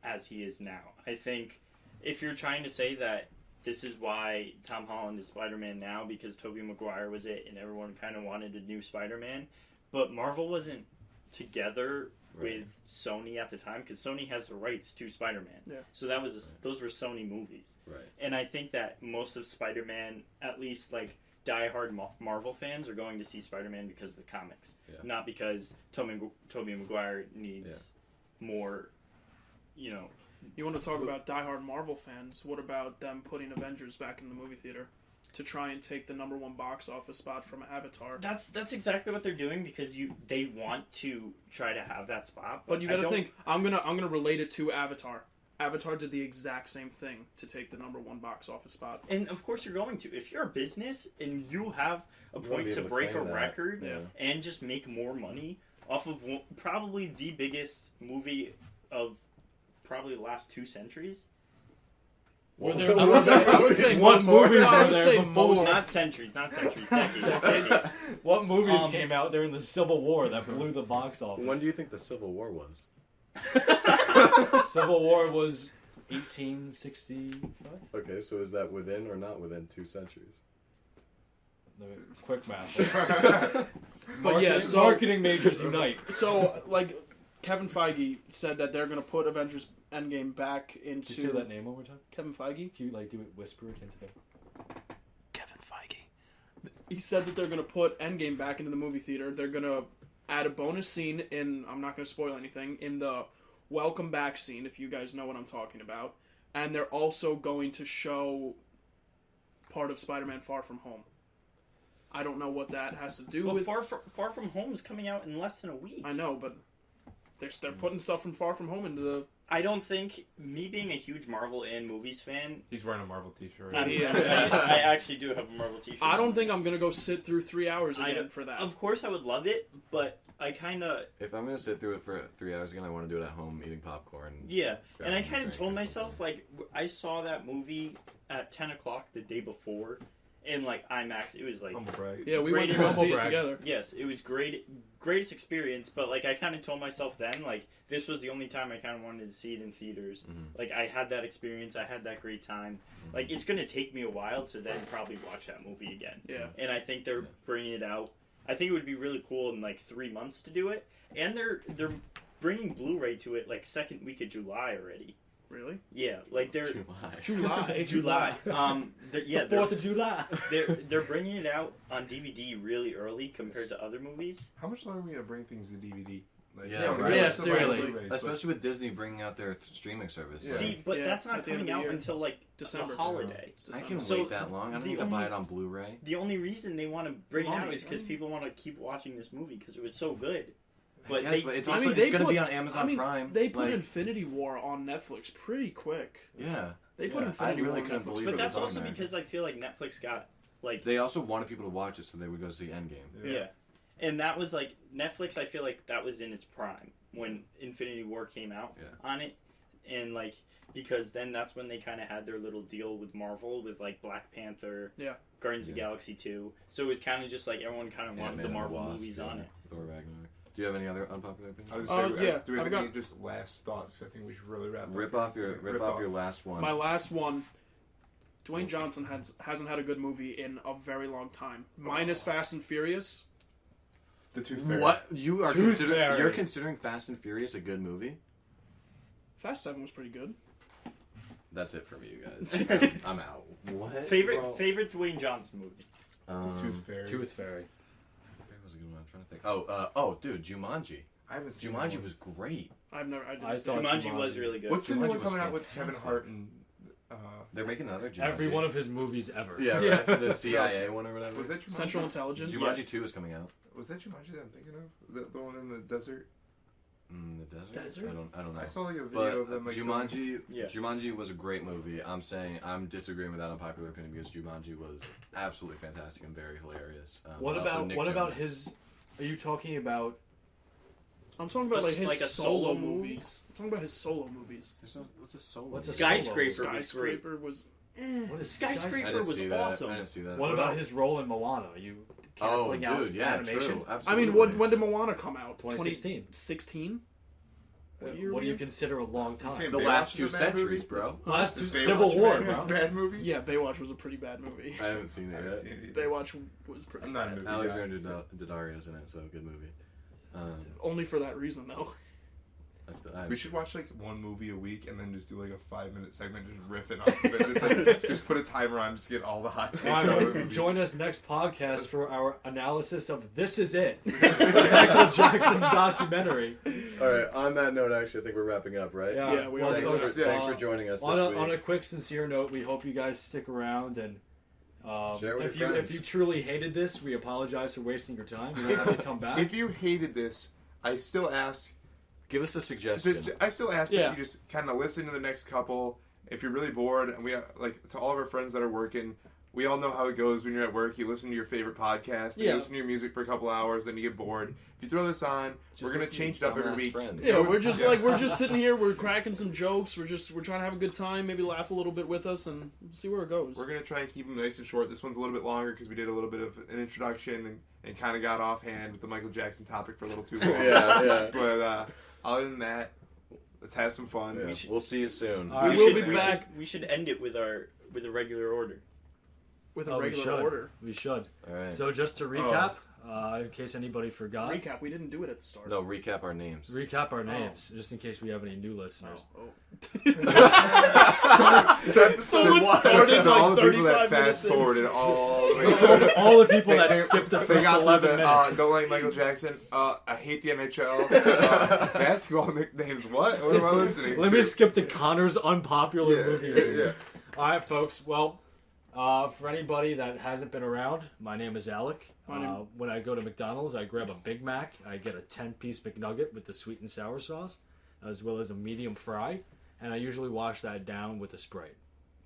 as he is now. I think if you're trying to say that this is why Tom Holland is Spider-Man now because Tobey Maguire was it and everyone kind of wanted a new Spider-Man, but Marvel wasn't together with Sony at the time because Sony has the rights to Spider-Man. Yeah. So those were Sony movies. Right. And I think that most of Spider-Man, at least like diehard Marvel fans, are going to see Spider-Man because of the comics, not because Tobey Maguire needs more, you know. You want to talk about diehard Marvel fans? What about them putting Avengers back in the movie theater to try and take the #1 box office spot from Avatar? That's exactly what they're doing because they want to try to have that spot. But you got to think. I'm gonna relate it to Avatar. Avatar did the exact same thing to take the #1 box office spot. And of course you're going to. If you're a business and you have a be point to able to break a claim that. record Yeah. and just make more money off of probably the biggest movie of probably the last 2 centuries. I would say What movies I are would there say before? most. Not centuries, decades. What movies came out during the Civil War that blew the box office? When do you think the Civil War was? Civil War was 1865? Okay, so is that within or not within 2 centuries? Quick math. But yeah, so marketing majors unite. So like Kevin Feige said that they're gonna put Avengers Endgame back into. Did you say that name one more time? Kevin Feige. Can you like do it whispered into it? Kevin Feige. He said that they're gonna put Endgame back into the movie theater. They're gonna add a bonus scene in. I'm not gonna spoil anything in the welcome back scene, if you guys know what I'm talking about. And they're also going to show part of Spider-Man Far From Home. I don't know what that has to do with. Far From Home is coming out in less than a week. I know, but they're putting stuff from Far From Home into the. I don't think, me being a huge Marvel and movies fan, He's wearing a Marvel t-shirt. I actually do have a Marvel t-shirt. I don't think I'm gonna go sit through 3 hours again for that. Of course I would love it, but I kind of... If I'm gonna sit through it for 3 hours again, I want to do it at home, eating popcorn. Yeah, and I grabbing a kind of drink told or myself, something. like, I saw that movie at 10 o'clock the day before, in like IMAX. It was like Humble brag. Yeah, we went to go see it together. Yes, it was greatest experience. But like I kind of told myself then, like this was the only time I kind of wanted to see it in theaters. Like I had that experience, I had that great time. Like it's gonna take me a while to then probably watch that movie again. Yeah, and I think they're bringing it out. I think it would be really cool in like 3 months to do it, and they're bringing Blu-ray to it like second week of July already. Really? Yeah, like they're July. July. Yeah, The 4th of July. they're bringing it out on DVD really early compared to other movies. How much longer are we gonna bring things to DVD? Like, Yeah, we right. gotta Yeah, still buy seriously. Blu-rays, Especially with Disney bringing out their streaming service. Yeah. See, but Yeah, that's not at the end of coming the out year. until like December. the holiday. It's I December. can So, wait that long. I don't the need to buy only- it on Blu-ray. The only reason they want to bring it out Money, is because right? people want to keep watching this movie because it was so good. But, But but it's I also mean, it's they going to put- be on Amazon Prime. They put like, Infinity War on Netflix pretty quick. Yeah. They put Yeah, Infinity I really War on couldn't Netflix. believe But it that's was on also there. because I feel like Netflix got like They also wanted people to watch it so they would go see Endgame. yeah. And that was like Netflix. I feel like that was in its prime when Infinity War came out on it, and like because then that's when they kind of had their little deal with Marvel with like Black Panther, Guardians of the Galaxy 2. So it was kind of just like everyone kind of wanted Ant-Man the and Marvel Wasp, movies on it. Thor Ragnarok. Do you have any other unpopular opinions? I was gonna say, Yeah, do we have I've any got- just last thoughts? I think we should really wrap up. Rip here. off your last one. My last one. Dwayne Johnson hasn't had a good movie in a very long time. Minus Fast and Furious. The Tooth Fairy. What you are Tooth considering? Fairy. You're considering Fast and Furious a good movie? Fast 7 was pretty good. That's it for me, you guys. I'm out. What? Favorite Bro. favorite Dwayne Johnson movie. The Tooth Fairy. Tooth Fairy. That was a good one. I'm trying to think. Oh, dude, Jumanji. I haven't seen Jumanji that one. was great. I didn't I see thought it. Jumanji was really good. What's the new Jumanji one was coming out with Kevin fantastic. Hart and? They're making another Jumanji. Every one of his movies ever. Yeah, Yeah. right. The CIA one or whatever. Was that Jumanji? Central Intelligence. Jumanji Yes. 2 is coming out. Was that Jumanji that I'm thinking of? Was that the one in the desert? The desert? Desert? I don't know. I saw like a But video of them. Like Jumanji, Yeah. Jumanji was a great movie. I'm disagreeing with that unpopular opinion because Jumanji was absolutely fantastic and very hilarious. What but also about Nick what about Jonas. his? Are you talking about? I'm talking about like his Like a solo solo movies. I'm talking about his solo movies. What's a solo? What's a Skyscraper was great. Skyscraper was. What is I Skyscraper didn't was see that. awesome. I didn't see that. What about his role in Moana? Are you canceling out dude, yeah, animation? true. I Absolutely. mean, when did Moana come out? 2016. 2016? What year do were you you? consider a long time? saying the Baywatch last is 2 a bad centuries, movie? bro. Last Is two Baywatch Civil a War, bad- bro. Bad movie. Yeah, Baywatch was a pretty bad movie. I haven't seen I it haven't yet. seen it either. Baywatch was pretty I'm not a bad. movie guy. Alexander Daddario's in it, so good movie. Only for that reason, though. We should watch like one movie a week and then just do like a 5-minute segment just riffing off of it. Just, like, just put a timer on, just get all the hot takes All out of the right, movie. join us next podcast for our analysis of This Is It, the Michael Jackson documentary. All right. On that note, actually, I think we're wrapping up, right? Yeah, we are. Thanks, folks, thanks for joining us on this a, week. on a quick, sincere note, we hope you guys stick around and Share with if your you friends. if you truly hated this, we apologize for wasting your time. You don't have to come back. If you hated this, I still ask. Give us a suggestion. I still ask Yeah. that you just kind of listen to the next couple. If you're really bored, and we like to all of our friends that are working, we all know how it goes when you're at work. You listen to your favorite podcast, and you Yeah. listen to your music for a couple hours, then you get bored. If you throw this on, we're gonna listen to change it up every dumbass week. friends. Yeah, we're just sitting here, we're cracking some jokes, we're trying to have a good time, maybe laugh a little bit with us and see where it goes. We're gonna try and keep them nice and short. This one's a little bit longer because we did a little bit of an introduction and kind of got offhand with the Michael Jackson topic for a little too long. yeah. But other than that, let's have some fun. Yeah. We'll see you soon. All right. We We will should- be back We should end it with a regular order. with a Oh, we regular should. order. We should. All right. So just to recap, in case anybody forgot, Recap, we didn't do it at the start. No, recap our names. recap our names, just in case we have any new listeners. So it started to all like the people that 35 minutes fast in. forwarded all the way. All the people that skipped the They first got 11 minutes. Don't like Michael Jackson. I hate the NHL. Basketball nicknames. What? What am I listening to? Let me skip to Connor's unpopular Yeah, movie. yeah. All right, folks. Well, for anybody that hasn't been around, my name is Alec. When I go to McDonald's, I grab a Big Mac. I get a 10-piece McNugget with the sweet and sour sauce, as well as a medium fry, and I usually wash that down with a Sprite.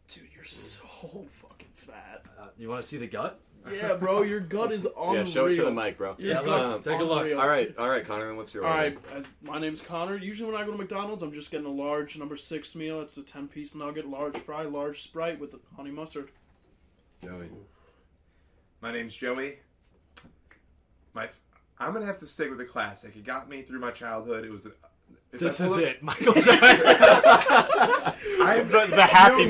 Dude, you're so fucking fat. You want to see the gut? Yeah, bro, your gut is unreal. Yeah, show it to the mic, bro. Your Yeah, gut's let's take a look. unreal. All right, Connor. Then what's your All order? right, my name's Connor. Usually when I go to McDonald's, I'm just getting a large number 6 meal. It's a 10-piece nugget, large fry, large Sprite with the honey mustard. Joey. My name's Joey. I'm gonna have to stick with the classic. It got me through my childhood. It was. This is it, Michael Jackson. The happy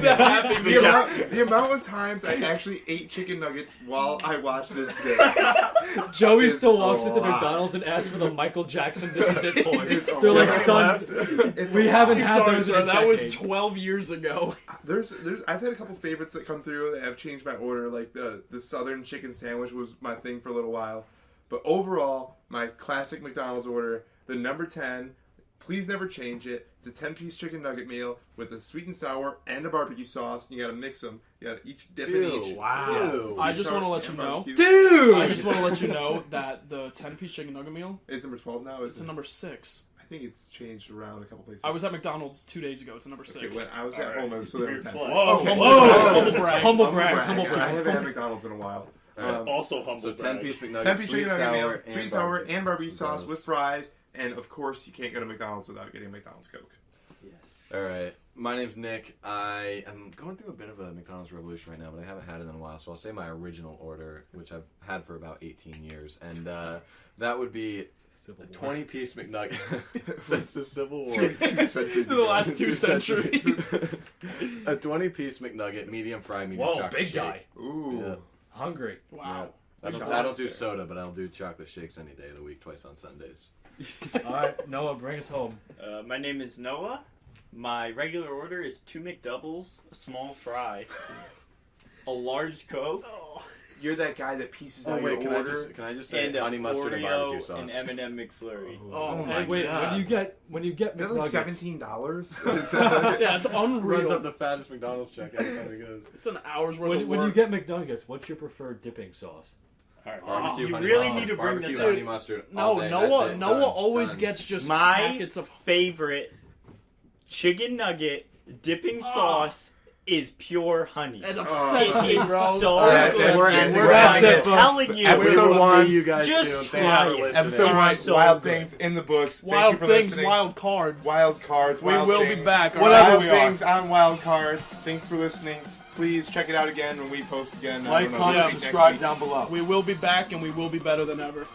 meal. The amount of times I actually ate chicken nuggets while I watched this day. Joey is still walks a into lot. McDonald's and asks for the Michael Jackson "This Is It" toy. It's a They're like, lot. son, It's we a haven't lot. had Sorry, those sir. in a That was decade. 12 years ago. There's I've had a couple favorites that come through that have changed my order. Like the Southern chicken sandwich was my thing for a little while, but overall, my classic McDonald's order, the number 10. Please never change it. It's a 10-piece chicken nugget meal with a sweet and sour and a barbecue sauce. You gotta mix them. You gotta each dip in each. Wow. I just want to let you know. Dude! I just want to let you know that the 10-piece chicken nugget meal Is number 12 now? is number 6. I think it's changed around a couple places. I was at McDonald's 2 days ago. It's number 6. Okay, when I was at home, it was so there were 10. Whoa, Okay. Humble brag. Humble brag. Humble I brag. haven't had McDonald's in a while. Also humble. So 10-piece McNuggets, 10-piece sweet chicken and nugget sour, meal, sweet and sour, barbecue. and barbecue sauce Gross. with fries. And of course, you can't go to McDonald's without getting a McDonald's Coke. Yes. All right. My name's Nick. I am going through a bit of a McDonald's revolution right now, but I haven't had it in a while. So I'll say my original order, which I've had for about 18 years, and that would be Civil a War. 20-piece McNugget. Since the Civil War. To the last 2 centuries. A 20-piece McNugget, medium fry, medium Whoa, chocolate big shake. guy. Ooh. Yeah. Hungry. Wow. I don't do soda, but I'll do chocolate shakes any day of the week, twice on Sundays. All right, Noah, bring us home. My name is Noah. My regular order is 2 McDoubles, a small fry, a large Coke, You're that guy that pieces Oh out wait, your order. can I just say and a honey mustard and barbecue Oreo sauce? and M&M McFlurry. Oh, my And wait, God. when you get Is that like McNuggets, $17? Yeah, it's Runs unreal. up the fattest McDonald's check every time he goes. It's an hour's worth of when you work. get McNuggets, what's your preferred dipping sauce? All right. Barbecue, You honey really mustard, need to bring barbecue, this honey up. mustard. No, all day. Noah. That's it. Noah Done. always Done. gets just My packets of. favorite chicken nugget dipping sauce is pure honey. It Oh. upsets me, It's bro. so That's good. it. We're ending I'm it. That's it, folks. telling you. Episode We'll one. see you guys Just soon. Thanks try for it. listening. Episode It's 1, so Wild good. Things in the books. Thank Wild you for things, listening. wild cards. Wild cards. We Wild will things. be back. Whatever alright? we things on Wild Cards. Thanks for listening. Please check it out again when we post again. I Like, don't know, comment, maybe next subscribe week. down below. We will be back, and we will be better than ever.